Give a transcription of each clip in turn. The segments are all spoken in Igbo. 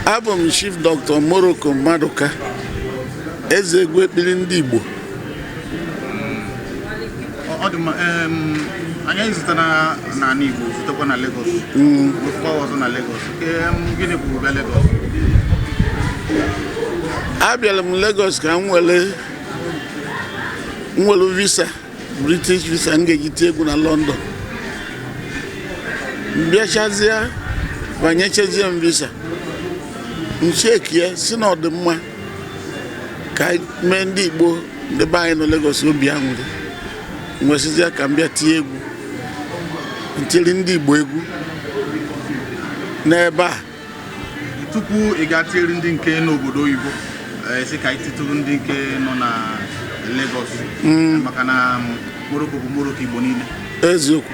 Abụ Chief Dr. MOROCCO MADUKA EKPIRI ndị Igbo. Anyị zụtara na Igbo zụtakwa na Lagos. Wefukwa ọzọ na Lagos. Gịnị bụ bịa Lagos? Abịala m Lagos ka m nwere visa, British visa, m ga-eji tie egwu na London. Mbịachazie banyechazie m visa. Nchekie si na ọ dị mma ka mee ndị Igbo ndị be anyị nọ Lagos obi aṅụrị. Nwesịzịa ka m bịa tie egwu, ntiri ndị Igbo egwu n'ebe a. Tupu ị ga-atiri ndị nke n'obodo oyibo, si ka ititụrụ ndị nke nọ na Lagos, maka na Morocco bụ Morocco Igbo niile. Eziokwu.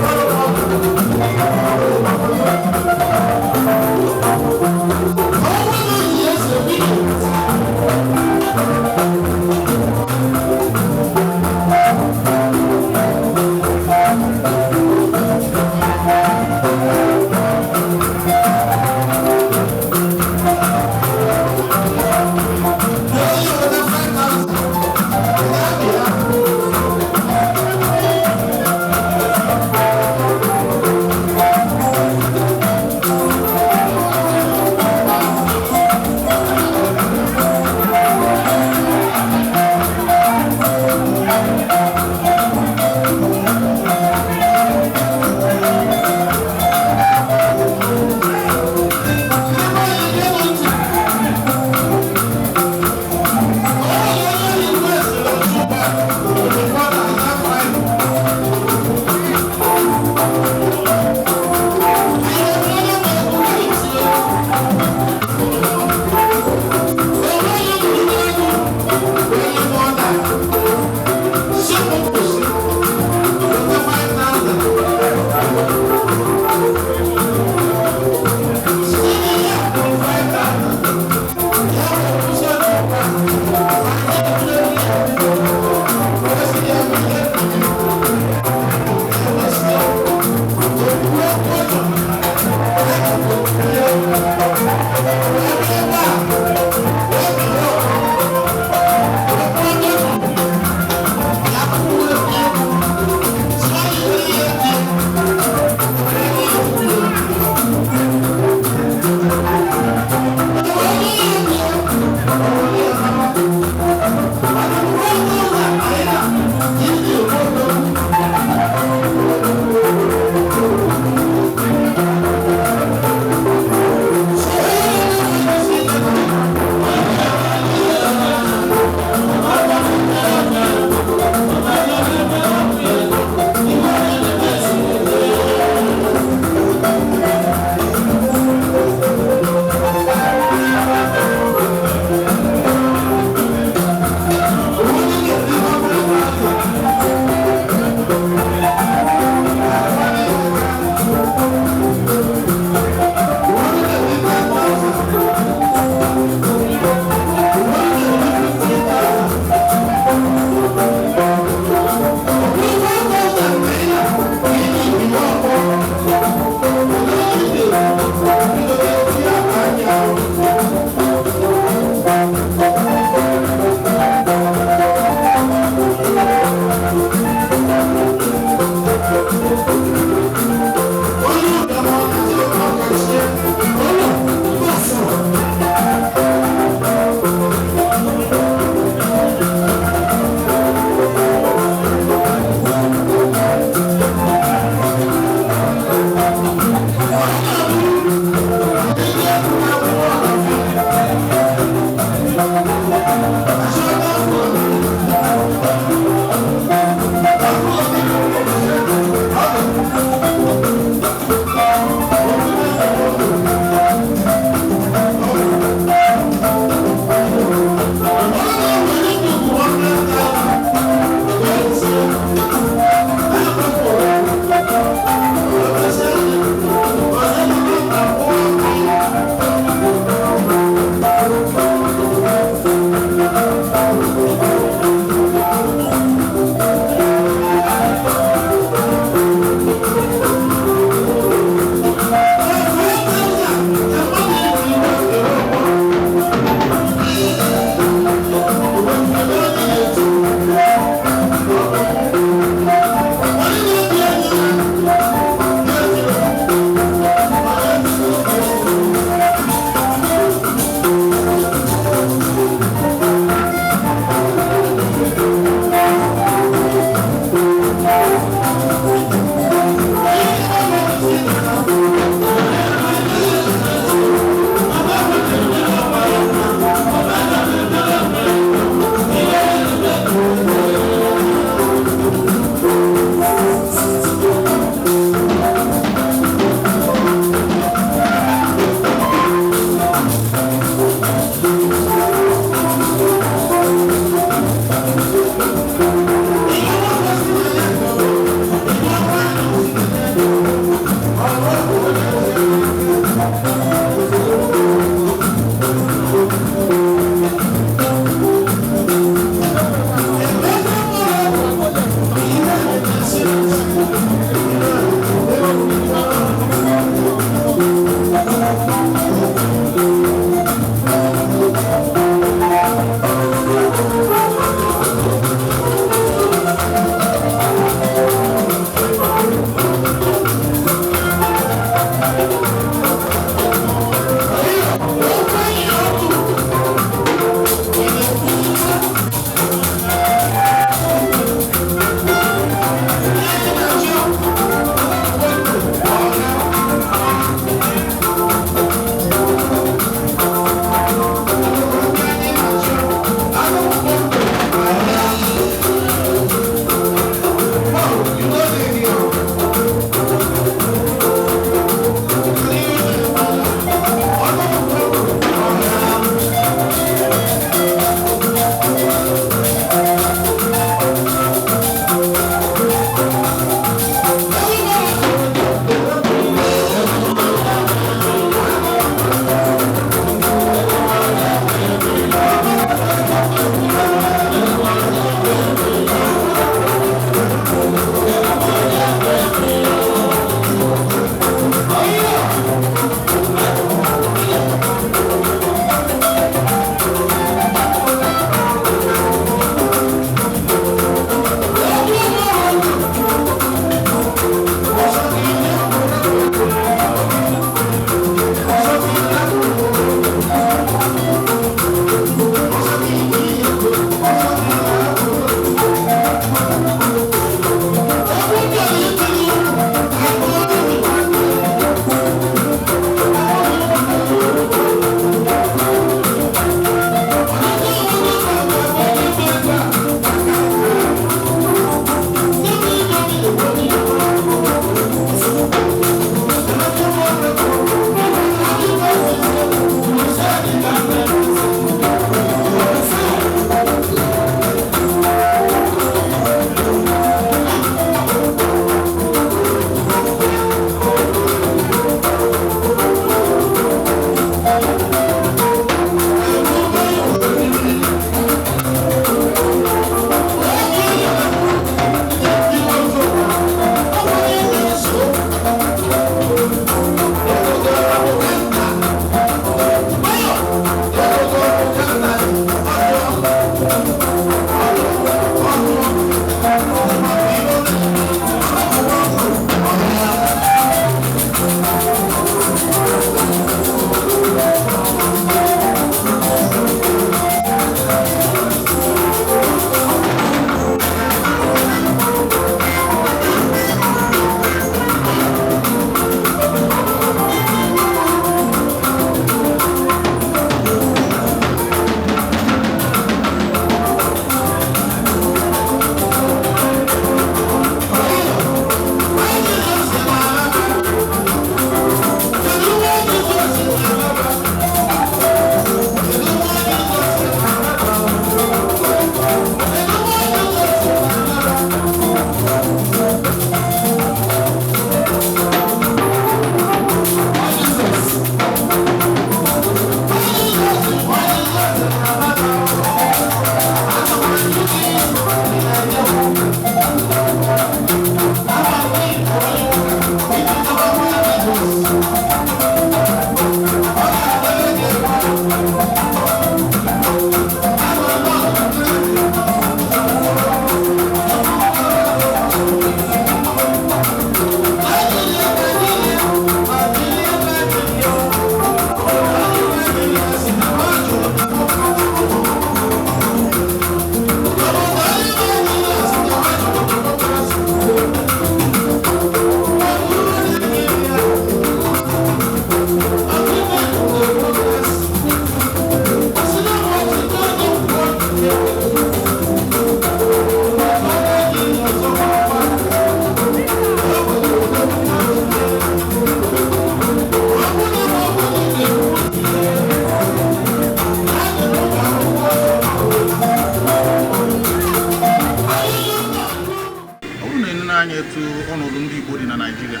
anya etu ọnọdụ ndị Igbo dị na Naịjirịa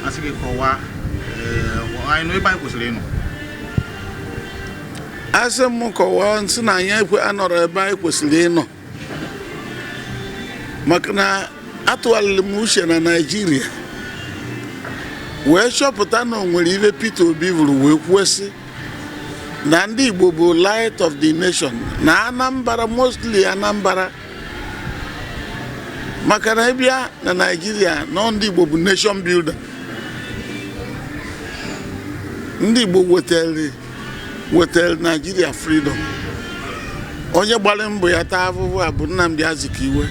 asị gị kọwaa anyị nọ ebe anyị kwesịrị ịnọ asị m kọwaa nsị na anyị anọrọ ebe anyị kwesịrị ịnọ maka na atụgharịrị m uche na Naịjirịa wee chọpụta na o nwere ibe Peter Obi vụrụ wee kwesị na ndị Igbo bụ light of the nation na Anambra, mostly Anambra, maka na ịbịa na Naịjirịa na ndị Igbo bụ nation builder. Ndị Igbo wetara Naịjirịa freedom. Onye gbara mbọ ya taa afụfụ a bụ Nnamdi Azikiwe.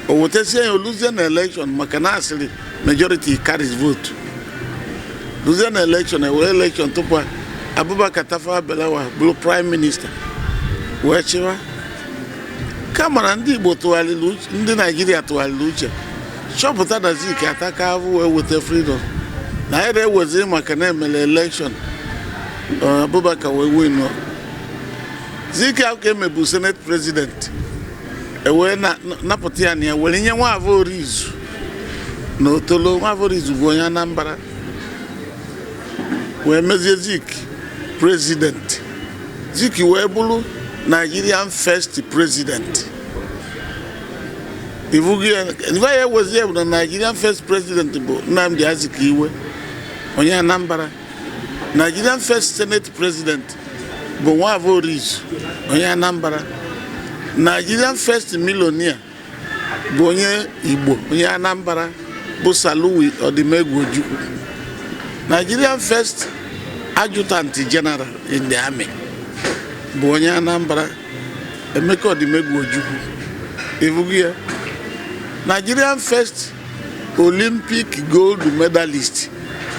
O wetasie ya oluzie na election maka na asịrị majority carries vote. Luzie na election ewere election tupu Abubakar Tafawa Balewa bụrụ prime minister wee chịwa. Kama na ndị Igbo tụgharịrị uche, ndị Naịjirịa tụgharịrị uche chọpụta na Zik ataka ahụ wee weta freedom na ya ewezi maka na emere election Abubakar wee win. Zik ahụ emebu senate president ewee napụta ya na ya were nye Nwaavọ Orizu na Otolo. Nwaavọ Orizu bụ onye Anambra wee mezie Zik president. Zik wee bụrụ Nigerian first president. If I was here, the Nigerian first president Nnamdi Azikiwe, onye Anambra. Nigerian first senate president bụ Nwaavọ Orizu, onye Anambra. Nigerian first millionaire bụ onye Igbo, onye Anambra, bụ Saluwi Odimegwu. Nigerian first adjutant general in the army bụ onye Anambra, Emeka Odimegwu Ojukwu. Ivugia Nigerian first Olympic gold medalist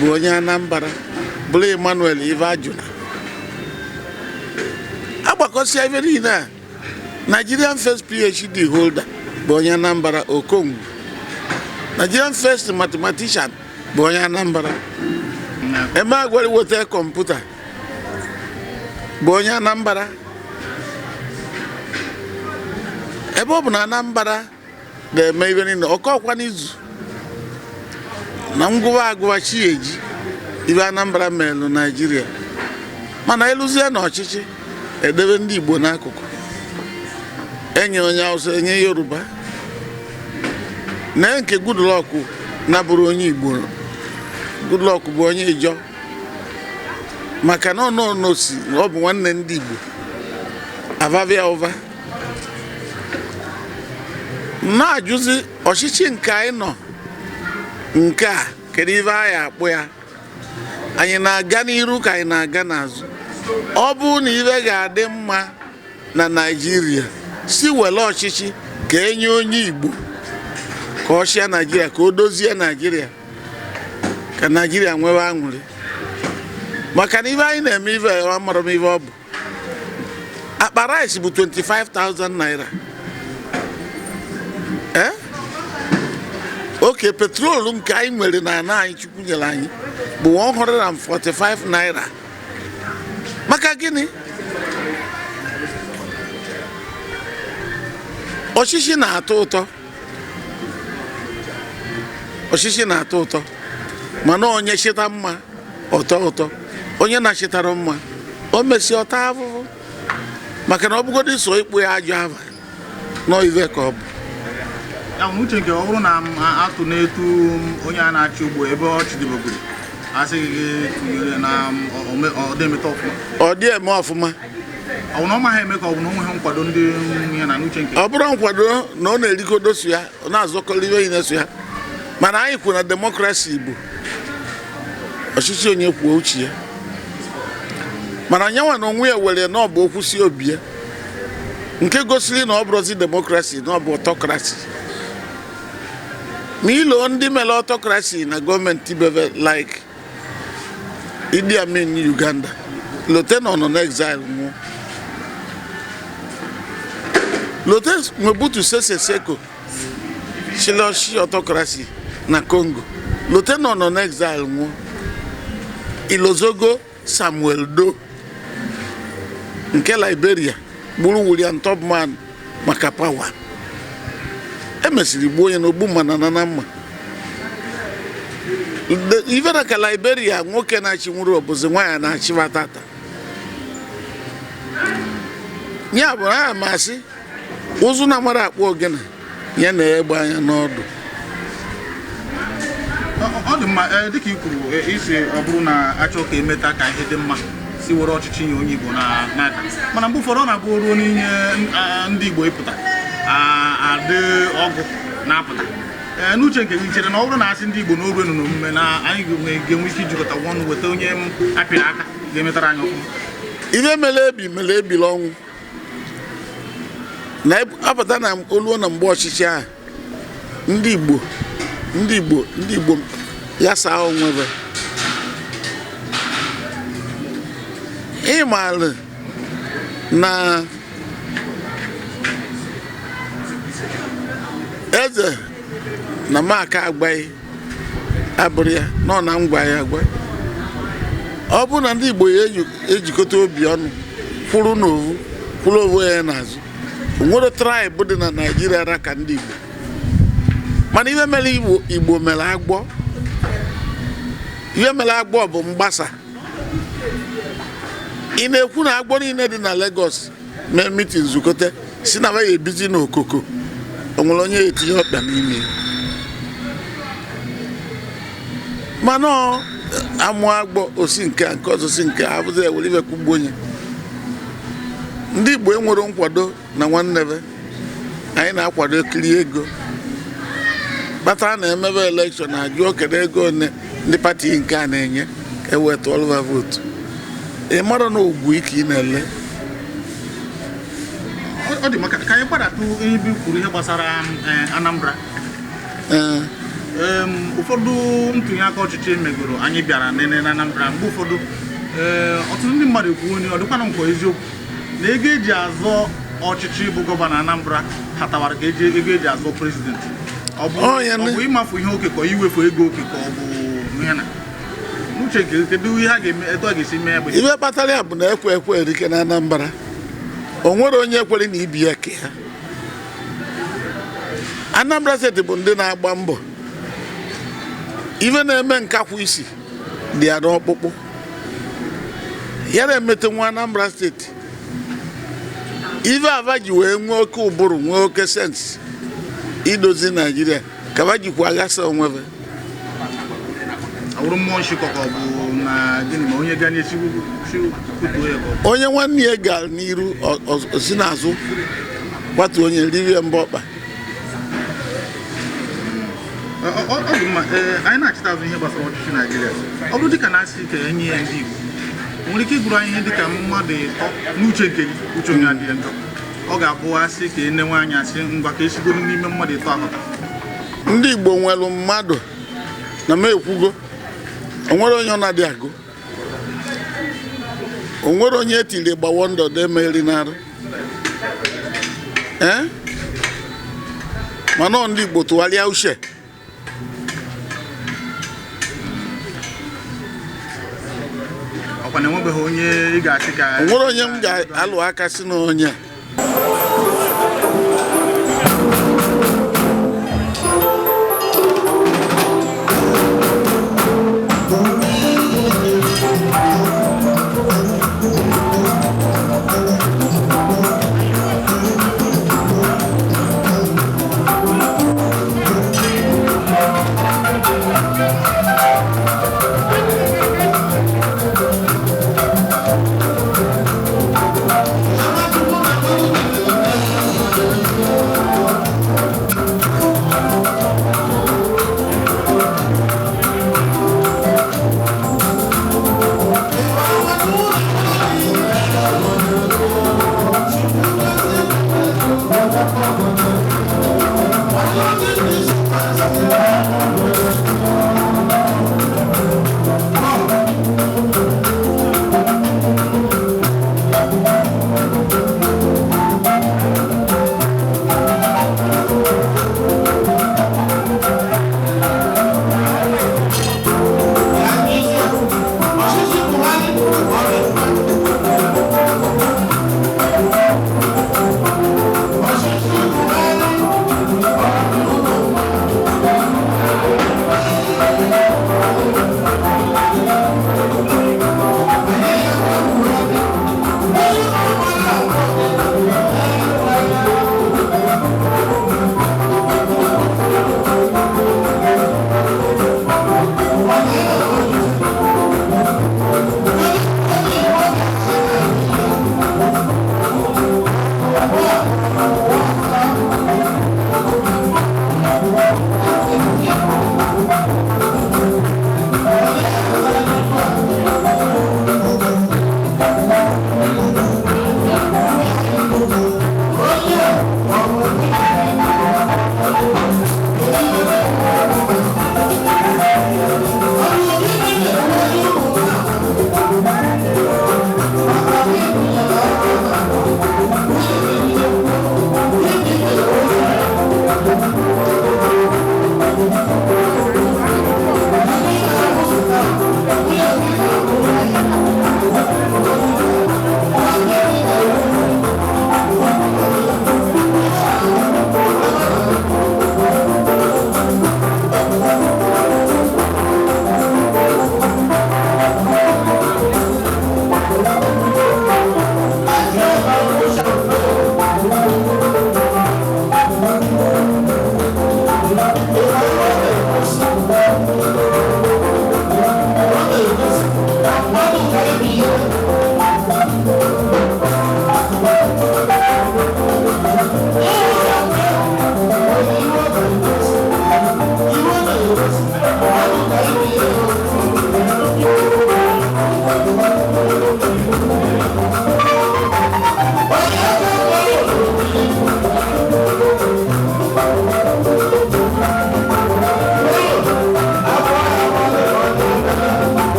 bụ onye Anambra, bụ Emmanuel Ivajuna. Agbakọsịa ife niile Nigerian first PhD holder bụ onye Anambra, Okongwu. Nigerian first mathematician bụ onye Anambra. Eme agwari weta kọmputa bụ onye Anambra. Ebe ọ bụ na Anambra na-eme ibe niile ọkọkwa n'izu na ngwụwa agụwa chi eji ibe Anambra melụ Naịjirịa, mana eluzie na ọchịchị edebe ndị Igbo n'akụkụ, enye onye Hausa, enye Yoruba, na nke Goodluck na bụrụ onye Igbo. Goodluck bụ onye Ijọ maka na ọ si ọ bụ nwanne ndị Igbo avavia ụva. Na-ajụzi ọchịchị nke anyị nọ nke a kedu ibe anyị akpụ ya? Anyị na-aga n'iru ka anyị na-aga n'azụ? Ọ bụ na ibe ga-adị mma na Naịjirịa, si wele ọchịchị ka enye onye Igbo ka ọ chịa Naịjirịa, ka o dozie Naịjirịa, ka Naịjirịa nwewe aṅụrị. Maka na ibe anyị na-eme ibe amarọ m ibe ọ bụ. Akpa rice bụ 25,000 naira. Oke petrol nke anyị nwere na ana anyị Chukwu nyere anyị bụ 145 naira. Maka gịnị? Ọchịchị na-atọ ụtọ. Ọchịchị na-atọ ụtọ, mana onye chịta mma ọtọ ụtọ, onye na-achịtara mma o mesi ọta afụfụ, maka na ọ bụgodị so ikpu ya ajọ ava nọ ive ka ọ bụ. Ya uche nke ọ bụrụ na atụ na-etu onye a na-achị ugbo ebe ọ chịdebogoro asịghị gị tụnyere na ọ dị emeta ọfụma. Ọ dị eme ọfụma. Ọ na ọ maghị eme ka ọ bụ na o nweghị nkwado ndị ya na n'uche nke. Ọ bụrụ nkwado na ọ na-erikodo so ya, ọ na-azọkọrọ iwe ine so ya. Mana anyị kwuru na demokrasi bụ ọchịchị onye kwuo uche ya. Mana nyanwa na onwe ya were na ọ bụ okwu si obi ya, nke gosiri na ọ bụrụzi demokrasi na ọ bụ autokrasi. Ma ilo ndị mere autokrasi na gọọmenti beve like Idi Amin Uganda, Lote nọ n'exile nwụọ. Lote Mobutu Sese Seko Shiloshi autokrasi na Congo, Lote nọ n'exile nwụọ. Ilozogo Samuel Do nke Liberia gburu William Tubman maka power. mesịrị gbuo onye n'ogbu mma na mma ife na ka Liberia nwoke na-achị nwụrụ obozi nwaanyị na-achịba tata ya bụ ha masị ụzụ na mara akpụ ogene ya na-egbe anya n'ọdụ ọ dị mma dịka i kwuru isi ọ bụrụ na achọ ka emeta ka ihe dị mma si were ọchịchị nye onye Igbo n'aka mana mgbe ụfọdụ ọ na-abụ ruo n'inye ndị Igbo ịpụta adị ọgụ na-apụta n'uche nke gị chere na ọ bụrụ na asị ndị Igbo n'oru enu n'omume na anyị ga-enwe ike ijikọta ọnụ weta onye apịrị aka ga-emetara anyị ọfụma ife mere ebili ọnwụ na-apụta na oluo na mgbe ọchịchị ahụ ndị Igbo ya saa onwebe ịmara na eze na maka agbaghị abụrụ ya nọ na ngwa ya agwa ọ bụ na ndị Igbo ya ejikọta obi ọnụ kwụrụ ovu ya n'azụ onwere traịbụ dị na Naịjirịa ra ka ndị Igbo mana ihe mere Igbo mere agbọ bụ mgbasa ị na-ekwu na agbọ niile dị na Lagos mee mitin zukọta si na ya ebizi n'okoko onwere onye etinye ọkpa n'ime mana amụ agbọ osi nke a nke ọzọ si nke abụzi ewere ibe kwugbu onye ndị Igbo enwere nkwado na nwannebe anyị na-akwado ekiri ego kpatara na-emebe elekshọn ajụọ kedu ego one ndị pati nke a na-enye ka eweta ọlụva vootu ị mara na ogwu ike ị na-ele ọ dị maka ka anyị gbadatu ihe bi kwuru ihe gbasara Anambra ụfọdụ ntụnye aka ọchịchị megoro anyị bịara nene na Anambra mgbe ụfọdụ ọtụtụ ndị mmadụ ekwu onye ọ dịkwana nkwa eziokwu na ego eji azọ ọchịchị bụ gọvanọ Anambra hatawara ka ego eji azọ prezidenti ọ bụ ịmafu ihe okekọ iwefu ego okekọ ọ bụ ihe na n'uche nke kedu ihe a ga-eme etu a ga-esi mee ya bụ ihe kpatara ya bụ na ekwe erike na Anambra o nwere onye kwere na ibi ya ke ha Anambra steeti bụ ndị na-agba mbọ ife na-eme nkakwu isi dị ya n'ọkpụkpụ ya na-emete nwa Anambra steeti ife ava ji wee nwee oke ụbụrụ nwee oke sensị idozi Naịjirịa ka va jikwa aghasa onwebe onye nwanne ya gara n'iru osi n'azụ kwatu onye riri mba ọkpa anyị na-achịta azụ ihe gbasara ọchịchị Naịjirịa ọ bụrụ dịka na-asị ka enye ya ndị Igbo nwere ike ịgụrụ anyị ihe dịka mmadụ ịtọ n'uche nke gị uche onye adịghị njọ ọ ga-abụ asị ka enenwe anyị asị ngwa ka esigoro n'ime mmadụ ịtọ ahụ ndị Igbo nwere mmadụ na m ekwugo onwere onye ọ na-adị agụ onwere onye etiri gbawo ndụ dị emeri n'arụ mana ndị Igbo tụgharịa uche ọkwa na enwebeghị onye ị ga-asị ka onwere onye m ga-alụ aka si na onye a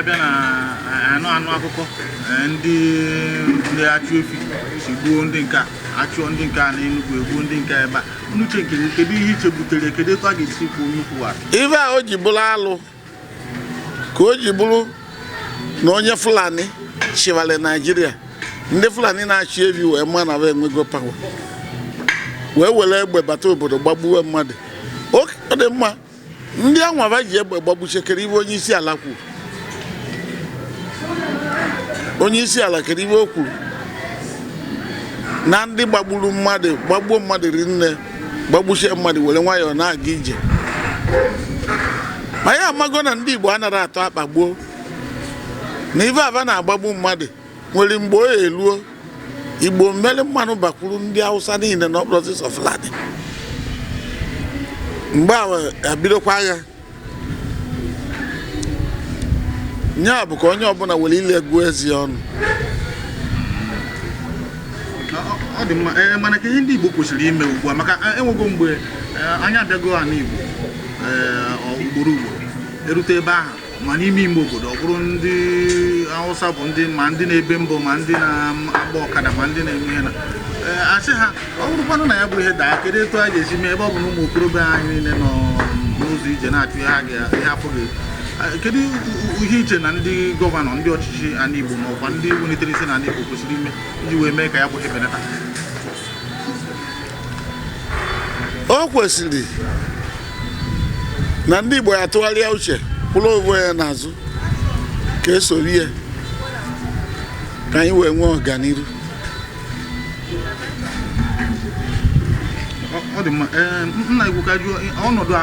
abịa na anụ akụkọ ndị achụ efi si gbuo ndị nke achụọ ndị nke na Enugu egbuo ndị nke ebe a n'uche nke kedu ihe iche butere kedu etu a ga-esi kwuo nnukwu wa ife a o ji bụrụ alụ ka o ji bụrụ na onye Fulani chịwara Naịjirịa ndị Fulani na-achị evi wee ma na enwego pawa wee were egbe bata obodo gbagbuwe mmadụ ọ dị mma ndị anwaba ji egbe gbagbuchekere ibe onye isi ala kwuru onye isi ala kere ibe o kwuru na ndị gbagburu mmadụ gbagbuo mmadụ rinne gbagbuchie mmadụ were nwayọọ na-aga ije ma ya amago na ndị Igbo anaghị atọ akpagbuo na ife aba na-agbagbu mmadụ nwere mgbe o eluo Igbo mmeri mmanụ bakwuru ndị Hausa niile na ọkpọrọsịs of Fulani mgbe a bidokwa agha nya bụ ka onye ọbụla were ile egwu ezi ọnụ ọ dị mma mana ka ihe ndị Igbo kwesịrị ime ugbu a maka enwego mgbe anyị abịago ala Igbo ugboro erute ebe ahụ ma n'ime ime obodo ọ bụrụ ndị Hausa bụ ndị ma ndị na-ebe mbọ ma ndị na-agba ọkada ma ndị na-eme ihe na asị ha ọ bụrụkwanụ na ya bụ ihe daa kedu etu a ga-esi mee ebe ọ bụ na ụmụ okorobịa anyị niile nọ n'ụzọ ije na-achụ ihe apụghị kedu ihe iche na ndị gọvanọ ndị ọchịchị ala Igbo ma ọkwa ndị welitere isi na ala Igbo kwesịrị ime iji wee mee ka ya bụ ihe benata o kwesịrị na ndị Igbo ya tụgharịa uche kwụrụ onwe ya n'azụ ka esoro ya ka anyị wee nwee ọganihu ọ dị mma nna Igbo ka jụọ ọnọdụ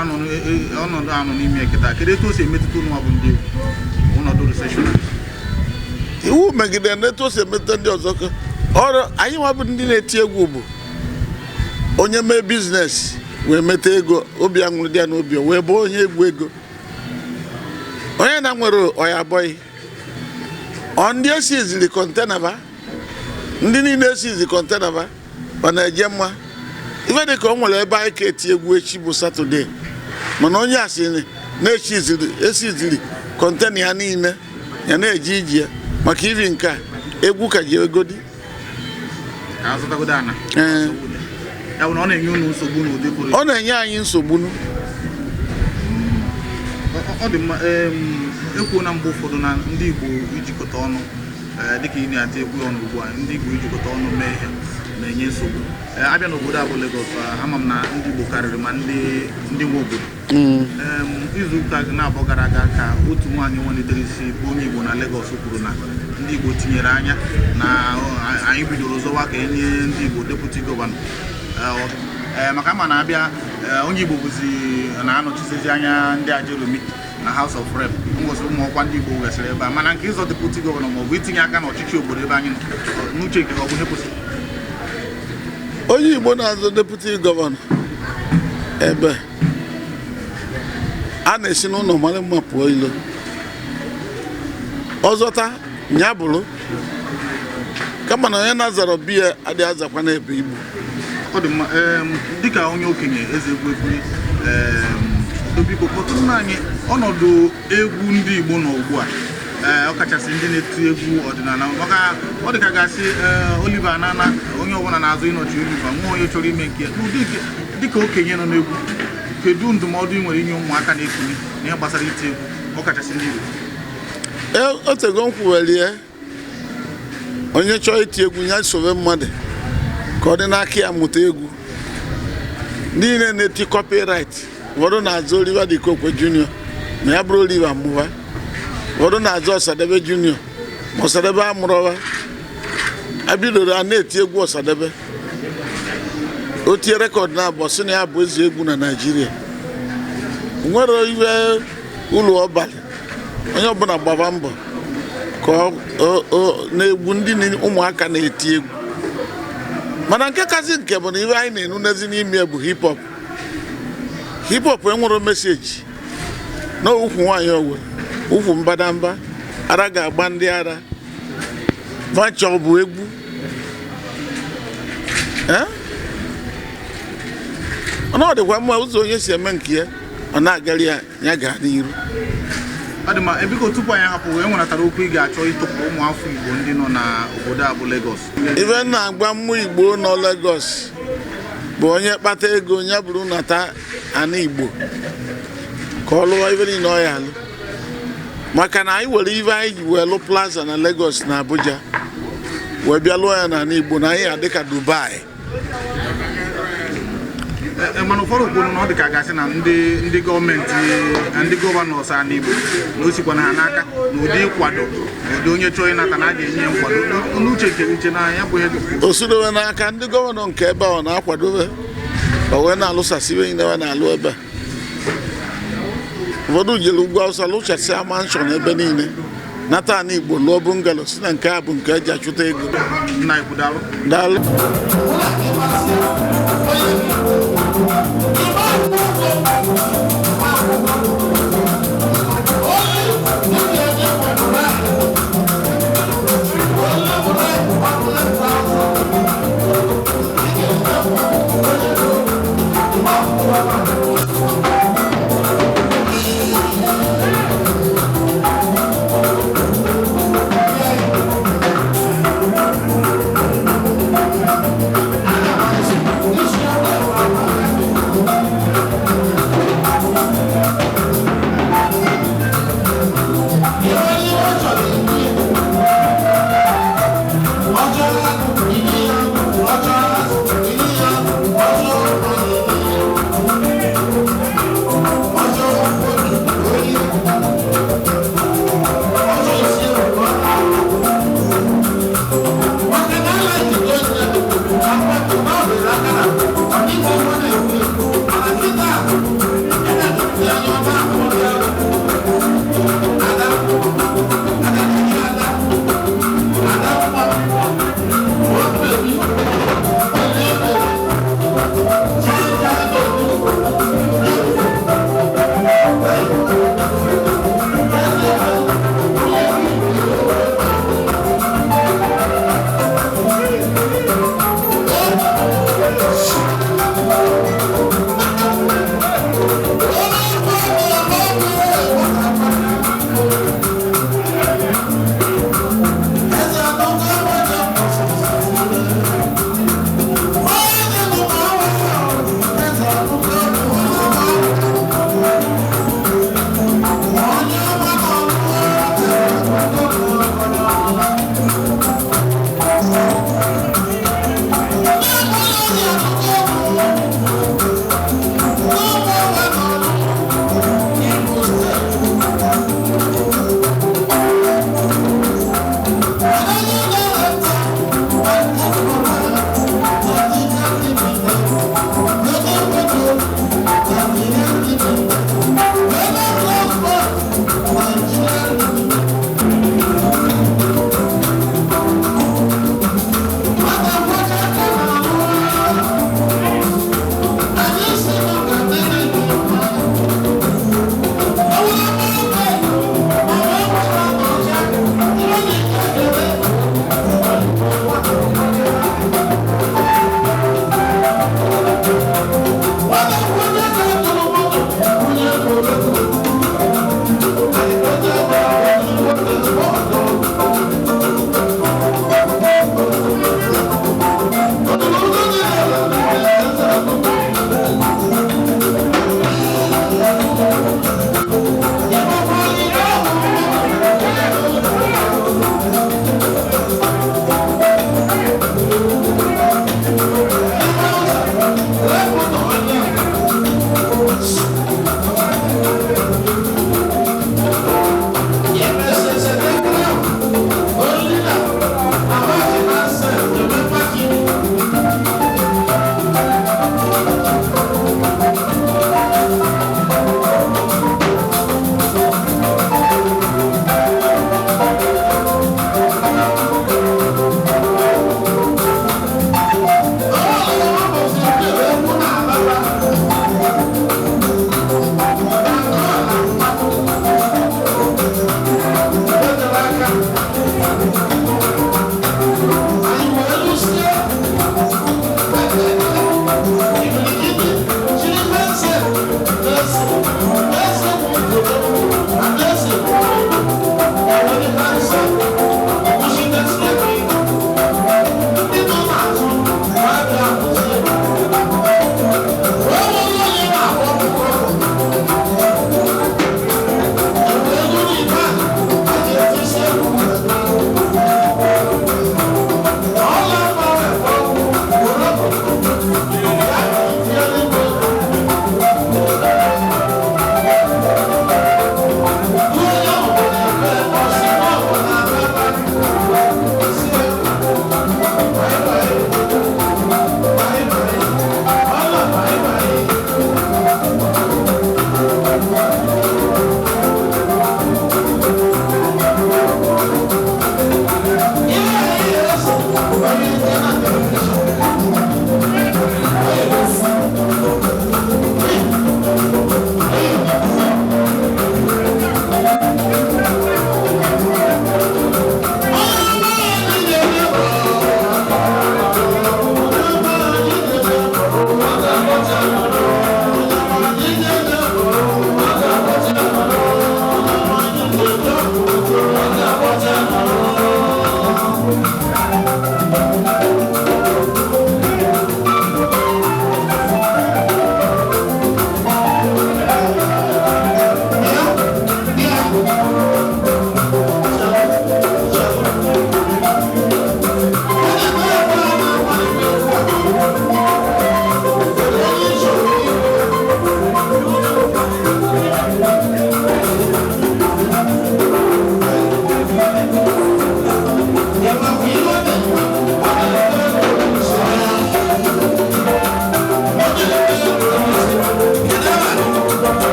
anọ n'ime kịta kedu etu o si emetụta ụnụ bụ ndị ọnọdụ recession iwu megide na etu o si emetụta ndị ọzọ ọrụ anyị nwa bụ ndị na-eti egwu bụ onye mee biznes wee meta ego obi aṅụrụ dị ya n'obi wee bụ onye egwu ego onye na nwere ọya bọyị ndị esiziri kọntena ba ndị niile esizi kọntena ba ọ na-eje mma ife dị ka o nwere ebe anyị ka eti egwu echi bụ Satọde mana onye asị na-esiziri kọntena ya niile ya na-eji iji ya maka iri nke a egwu ka ji ego dị ọ na-enye anyị nsogbu ọ dị mma ekwuo na mgbe ụfọdụ na ndị Igbo ijikọta ọnụ dịka ị na-ata egwu ọnụ ugbu a ndị Igbo ijikọta ọnụ mee ihe na-enye nsogbu abịa n'obodo abụ Lagos ama m na ndị Igbo karịrị ma ndị nwe obodo izu ụka na-abụọ gara aga ka otu nwaanyị nwelitere isi bụ onye Igbo na Lagos kwuru na ndị Igbo tinyere anya na anyị bidoro zọwa ka enye ndị Igbo deputi gọvanọ maka ama na-abịa onye Igbo bụzi na-anọchisizi anya ndị Ajeromi na House of Rep ngọzi ụmụ ọkwa ndị Igbo wesịrị ebe a mana nke ịzọ deputi gọvanọ maọbụ itinye aka n'ọchịchị obodo ebe anyị nọ n'uche nke ọ bụ ihe kwesịrị onye Igbo na-azọ deputi gọvanọ ebe a na-esi n'ụlọ mara mma pụọ ilo ọzọta nya bụrụ kama na onye na-azọrọ biya adịghị azakwa n'ebe Igbo ọ dị mma dịka onye okenye eze egwu biko kpọtụrụ anyị ọnọdụ egwu ndị Igbo nọ ugbu a ọkachasị ndị na-eti egwu ọdịnala maka ọ dịka gasị Oliver Anana onye ọbụla na-azụ ịnọchi Oliver nwa onye chọrọ ime nke n'ụdị dịka okenye nọ n'egwu kedu ndụmọdụ ị nwere inye ụmụaka na-ekuli n'ihe gbasara iti egwu ọkachasị ndị Igbo otego nkwuwelie onye chọọ iti egwu ya sobe mmadụ ka ọ dị n'aka ya mụta egwu niile na-eti copyright ụfọdụ na-azụ Oliver Dikokwe Junior ma ya bụrụ Oliver Mụba ụfọdụ na-azụ Ọsadebe Junior ma Ọsadebe amụrọwa abidoro a na-eti egwu Ọsadebe o tie rekọd na-abụ sị na ya bụ ezi egwu na Naịjirịa nwere iwe ụlọ ọbalị onye ọbụla gbaba mbọ ka na-egwu ndị ụmụaka na-eti egwu mana nke kasị nke bụ na iwe anyị na-enunezi n'ime bụ hip hop enwere meseji na ukwu nwaanyị Owere ukwu mbadamba ara ga-agba ndị ara vanchọ bụ egwu ọ dịkwa mma ụzọ onye si eme nke ya ọ na-agarị ya gaa n'iru adịma ebiko tupu anyị hapụ wee nweratara okwu ị ga-achọ ịtụpụ ụmụafọ Igbo ndị nọ na obodo a bụ Lagos. Ife na-agba mmụ Igbo nọ Lagos bụ onye kpata ego onye bụrụ nata ana Igbo ka ọ lụwa ife niile ọ ya alụ maka na anyị were ife anyị ji wee lụ plaza na Lagos na Abuja wee bịa lụọ ya na ana Igbo na anyị adịka Dubai. Mana ụfọdụ kwuru na ọ dị ka gasị na ndị gọọmenti ndị gọvanọs ana Igbo na o sikwa na ha n'aka na ụdị ịkwado ụdị onye chọọ ịnata na a ga-enye nkwado n'uche nke uche na ya bụ ihe o sidowe n'aka ndị gọvanọ nke ebe ọ na-akwadobe o wee na-alụsasịwe inewe na-alụ ebe ụfọdụ jere ugwu Awụsa lụchasịa manshọn ebe niile nata ana Igbo lụọ bungalo si na nke a bụ nke eji achụta ego. Nna Igbo daalụ.